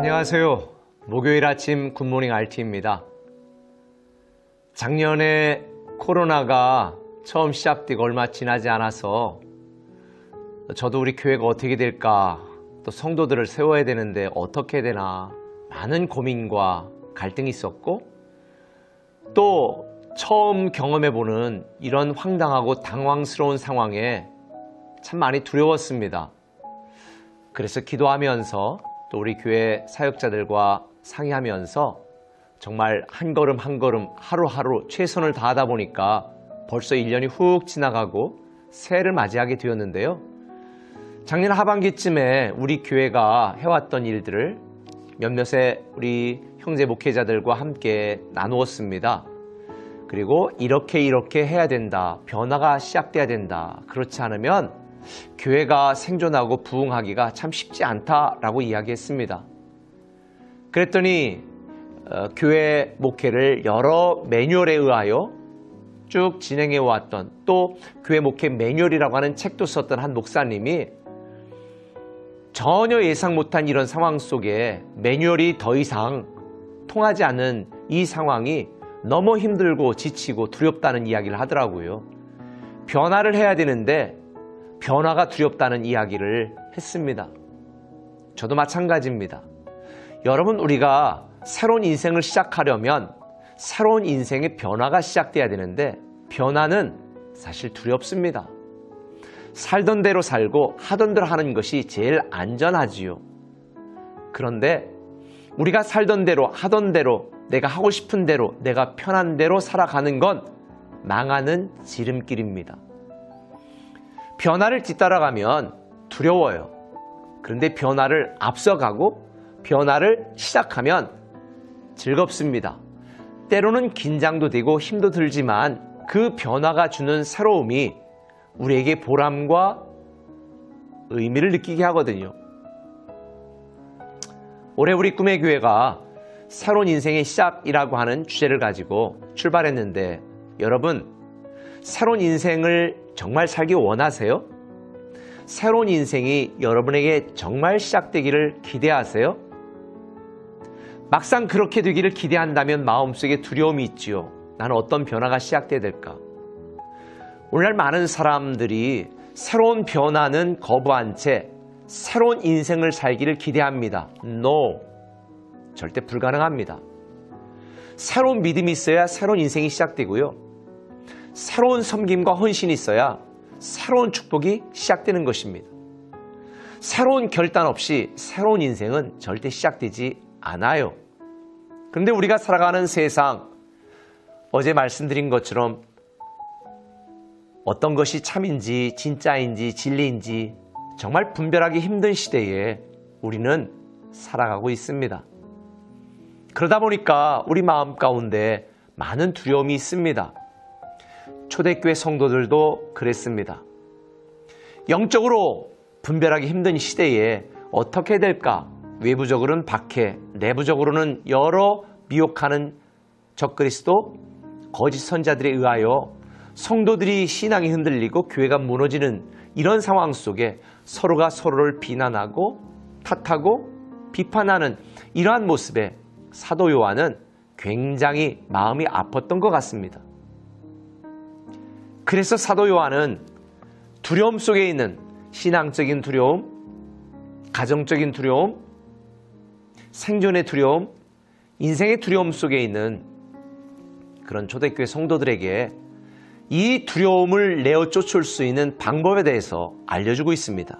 안녕하세요. 목요일 아침 굿모닝 RT입니다. 작년에 코로나가 처음 시작되고 얼마 지나지 않아서 저도 우리 교회가 어떻게 될까, 또 성도들을 세워야 되는데 어떻게 해야 되나 많은 고민과 갈등이 있었고, 또 처음 경험해보는 이런 황당하고 당황스러운 상황에 참 많이 두려웠습니다. 그래서 기도하면서 또 우리 교회 사역자들과 상의하면서 정말 한 걸음 한 걸음 하루하루 최선을 다하다 보니까 벌써 1년이 훅 지나가고 새해를 맞이하게 되었는데요. 작년 하반기쯤에 우리 교회가 해왔던 일들을 몇몇의 우리 형제 목회자들과 함께 나누었습니다. 그리고 이렇게 해야 된다. 변화가 시작돼야 된다. 그렇지 않으면 교회가 생존하고 부흥하기가 참 쉽지 않다라고 이야기했습니다. 그랬더니 교회 목회를 여러 매뉴얼에 의하여 쭉 진행해 왔던, 또 교회 목회 매뉴얼이라고 하는 책도 썼던 한 목사님이 전혀 예상 못한 이런 상황 속에 매뉴얼이 더 이상 통하지 않는 이 상황이 너무 힘들고 지치고 두렵다는 이야기를 하더라고요. 변화를 해야 되는데 변화가 두렵다는 이야기를 했습니다. 저도 마찬가지입니다. 여러분, 우리가 새로운 인생을 시작하려면 새로운 인생의 변화가 시작돼야 되는데 변화는 사실 두렵습니다. 살던 대로 살고 하던 대로 하는 것이 제일 안전하지요. 그런데 우리가 살던 대로 하던 대로 내가 하고 싶은 대로 내가 편한 대로 살아가는 건 망하는 지름길입니다. 변화를 뒤따라가면 두려워요. 그런데 변화를 앞서가고 변화를 시작하면 즐겁습니다. 때로는 긴장도 되고 힘도 들지만 그 변화가 주는 새로움이 우리에게 보람과 의미를 느끼게 하거든요. 올해 우리 꿈의 교회가 새로운 인생의 시작이라고 하는 주제를 가지고 출발했는데, 여러분, 새로운 인생을 정말 살기 원하세요? 새로운 인생이 여러분에게 정말 시작되기를 기대하세요? 막상 그렇게 되기를 기대한다면 마음속에 두려움이 있지요. 나는 어떤 변화가 시작돼야 될까? 오늘날 많은 사람들이 새로운 변화는 거부한 채 새로운 인생을 살기를 기대합니다. No, 절대 불가능합니다. 새로운 믿음이 있어야 새로운 인생이 시작되고요. 새로운 섬김과 헌신이 있어야 새로운 축복이 시작되는 것입니다. 새로운 결단 없이 새로운 인생은 절대 시작되지 않아요. 그런데 우리가 살아가는 세상, 어제 말씀드린 것처럼 어떤 것이 참인지 진짜인지 진리인지 정말 분별하기 힘든 시대에 우리는 살아가고 있습니다. 그러다 보니까 우리 마음 가운데 많은 두려움이 있습니다. 초대교회 성도들도 그랬습니다. 영적으로 분별하기 힘든 시대에 어떻게 될까? 외부적으로는 박해, 내부적으로는 여러 미혹하는 적그리스도, 거짓 선자들에 의하여 성도들이 신앙이 흔들리고 교회가 무너지는 이런 상황 속에 서로가 서로를 비난하고 탓하고 비판하는 이러한 모습에 사도 요한은 굉장히 마음이 아팠던 것 같습니다. 그래서 사도 요한은 두려움 속에 있는 신앙적인 두려움, 가정적인 두려움, 생존의 두려움, 인생의 두려움 속에 있는 그런 초대교회 성도들에게 이 두려움을 내어 쫓을 수 있는 방법에 대해서 알려주고 있습니다.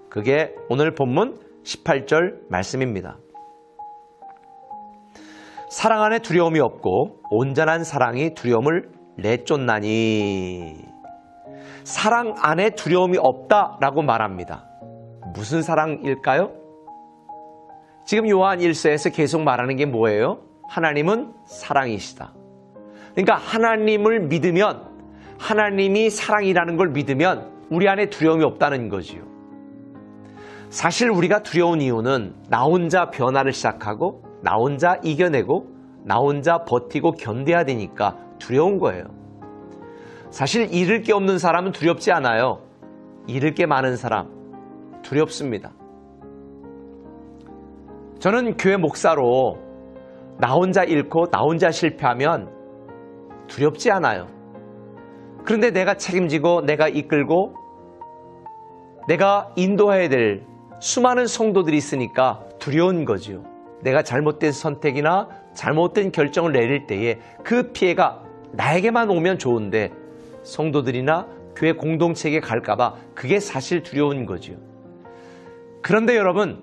그게 오늘 본문 18절 말씀입니다. 사랑 안에 두려움이 없고 온전한 사랑이 두려움을 내쫓나니. 사랑 안에 두려움이 없다라고 말합니다. 무슨 사랑일까요? 지금 요한 1서에서 계속 말하는 게 뭐예요? 하나님은 사랑이시다. 그러니까 하나님을 믿으면, 하나님이 사랑이라는 걸 믿으면 우리 안에 두려움이 없다는 거지요. 사실 우리가 두려운 이유는 나 혼자 변화를 시작하고 나 혼자 이겨내고 나 혼자 버티고 견뎌야 되니까 두려운 거예요. 사실 잃을 게 없는 사람은 두렵지 않아요. 잃을 게 많은 사람 두렵습니다. 저는 교회 목사로 나 혼자 잃고 나 혼자 실패하면 두렵지 않아요. 그런데 내가 책임지고 내가 이끌고 내가 인도해야 될 수많은 성도들이 있으니까 두려운 거지요. 내가 잘못된 선택이나 잘못된 결정을 내릴 때에 그 피해가 나에게만 오면 좋은데 성도들이나 교회 공동체에게 갈까봐 그게 사실 두려운 거지요. 그런데 여러분,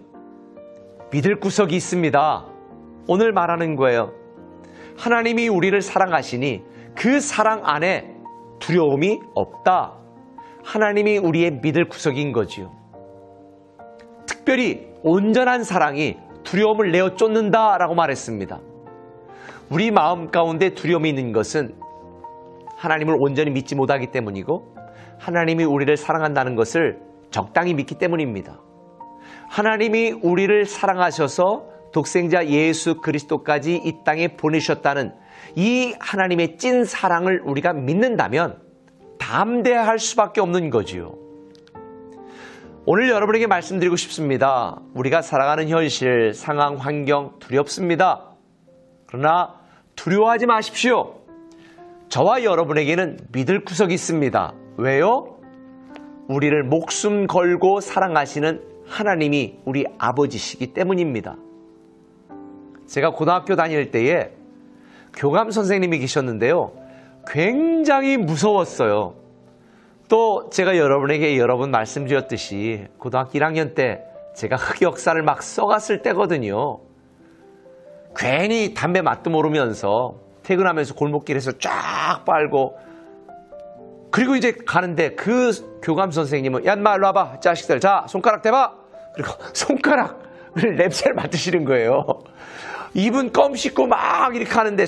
믿을 구석이 있습니다. 오늘 말하는 거예요. 하나님이 우리를 사랑하시니 그 사랑 안에 두려움이 없다. 하나님이 우리의 믿을 구석인 거지요. 특별히 온전한 사랑이 두려움을 내어 쫓는다라고 말했습니다. 우리 마음 가운데 두려움이 있는 것은 하나님을 온전히 믿지 못하기 때문이고 하나님이 우리를 사랑한다는 것을 적당히 믿기 때문입니다. 하나님이 우리를 사랑하셔서 독생자 예수 그리스도까지 이 땅에 보내셨다는 이 하나님의 찐 사랑을 우리가 믿는다면 담대할 수밖에 없는 거지요. 오늘 여러분에게 말씀드리고 싶습니다. 우리가 살아가는 현실, 상황, 환경 두렵습니다. 그러나 두려워하지 마십시오. 저와 여러분에게는 믿을 구석이 있습니다. 왜요? 우리를 목숨 걸고 사랑하시는 하나님이 우리 아버지시기 때문입니다. 제가 고등학교 다닐 때에 교감 선생님이 계셨는데요. 굉장히 무서웠어요. 또 제가 여러분에게 여러 번 말씀드렸듯이 고등학교 1학년 때 제가 흑역사를 막 써갔을 때거든요. 괜히 담배 맛도 모르면서 퇴근하면서 골목길에서 쫙 빨고, 그리고 이제 가는데 그 교감 선생님은 야 인마 일로 와봐 자식들, 자 손가락 대봐. 그리고 손가락을 냄새를 맡으시는 거예요. 입은 껌 씻고 막 이렇게 하는데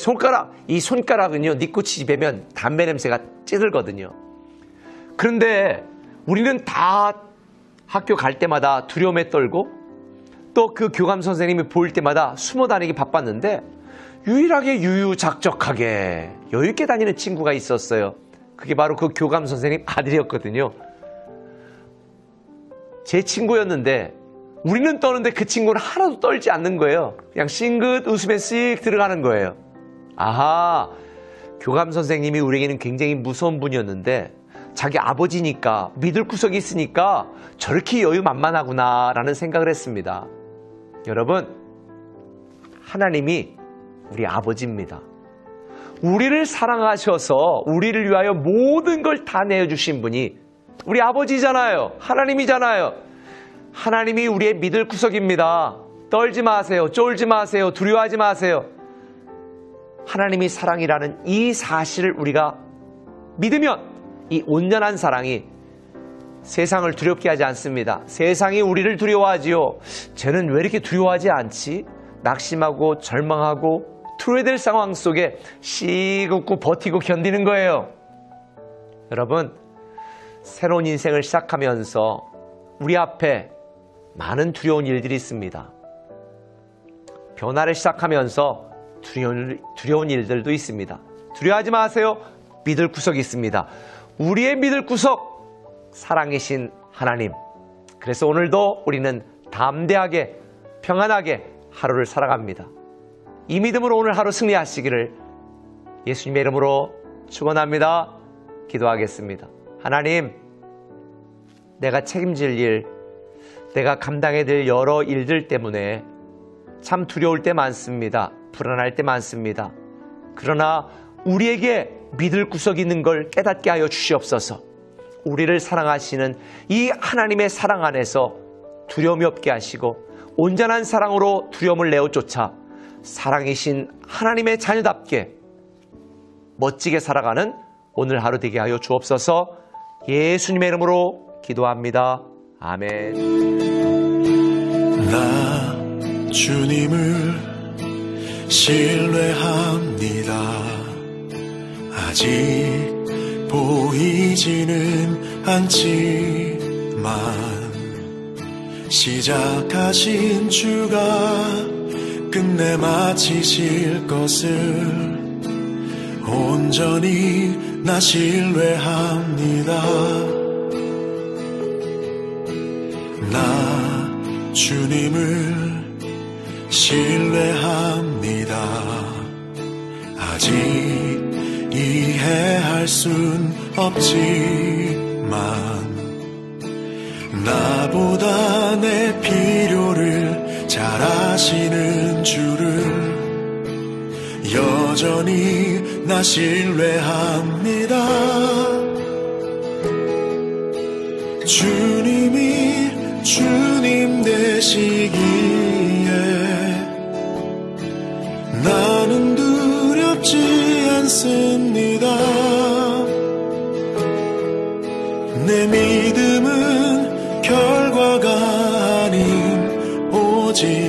이 손가락은요 니코틴이 배면 담배 냄새가 찌들거든요. 그런데 우리는 다 학교 갈 때마다 두려움에 떨고 또 그 교감 선생님이 보일 때마다 숨어 다니기 바빴는데 유일하게 유유작적하게 여유있게 다니는 친구가 있었어요. 그게 바로 그 교감 선생님 아들이었거든요. 제 친구였는데 우리는 떠는데 그 친구는 하나도 떨지 않는 거예요. 그냥 싱긋 웃으면 씩 들어가는 거예요. 아하, 교감 선생님이 우리에게는 굉장히 무서운 분이었는데 자기 아버지니까 믿을 구석이 있으니까 저렇게 여유만만하구나 라는 생각을 했습니다. 여러분, 하나님이 우리 아버지입니다. 우리를 사랑하셔서 우리를 위하여 모든 걸 다 내어주신 분이 우리 아버지잖아요. 하나님이잖아요. 하나님이 우리의 믿을 구석입니다. 떨지 마세요. 쫄지 마세요. 두려워하지 마세요. 하나님이 사랑이라는 이 사실을 우리가 믿으면 이 온전한 사랑이 세상을 두렵게 하지 않습니다. 세상이 우리를 두려워하지요. 쟤는 왜 이렇게 두려워하지 않지? 낙심하고 절망하고 투여될 상황 속에 씩 웃고 버티고 견디는 거예요. 여러분, 새로운 인생을 시작하면서 우리 앞에 많은 두려운 일들이 있습니다. 변화를 시작하면서 두려운 일들도 있습니다. 두려워하지 마세요. 믿을 구석이 있습니다. 우리의 믿을 구석, 사랑이신 하나님. 그래서 오늘도 우리는 담대하게 평안하게 하루를 살아갑니다. 이 믿음으로 오늘 하루 승리하시기를 예수님의 이름으로 축원합니다. 기도하겠습니다. 하나님, 내가 책임질 일, 내가 감당해야 될 여러 일들 때문에 참 두려울 때 많습니다. 불안할 때 많습니다. 그러나 우리에게 믿을 구석이 있는 걸 깨닫게 하여 주시옵소서. 우리를 사랑하시는 이 하나님의 사랑 안에서 두려움이 없게 하시고 온전한 사랑으로 두려움을 내어쫓아 사랑이신 하나님의 자녀답게 멋지게 살아가는 오늘 하루 되게 하여 주옵소서. 예수님의 이름으로 기도합니다. 아멘. 나 주님을 신뢰합니다. 아직 보이지는 않지만 시작하신 주가 끝내 마치실 것을 온전히 나 신뢰합니다. 나 주님을 신뢰합니다. 아직 이해할 순 없지만 나보다 내 필요를 잘 아시는 주를 여전히 나 신뢰합니다. 주님이 주님 되시기에 나는 두렵지 않습니다. 내 믿음은 결과가 아닌 오직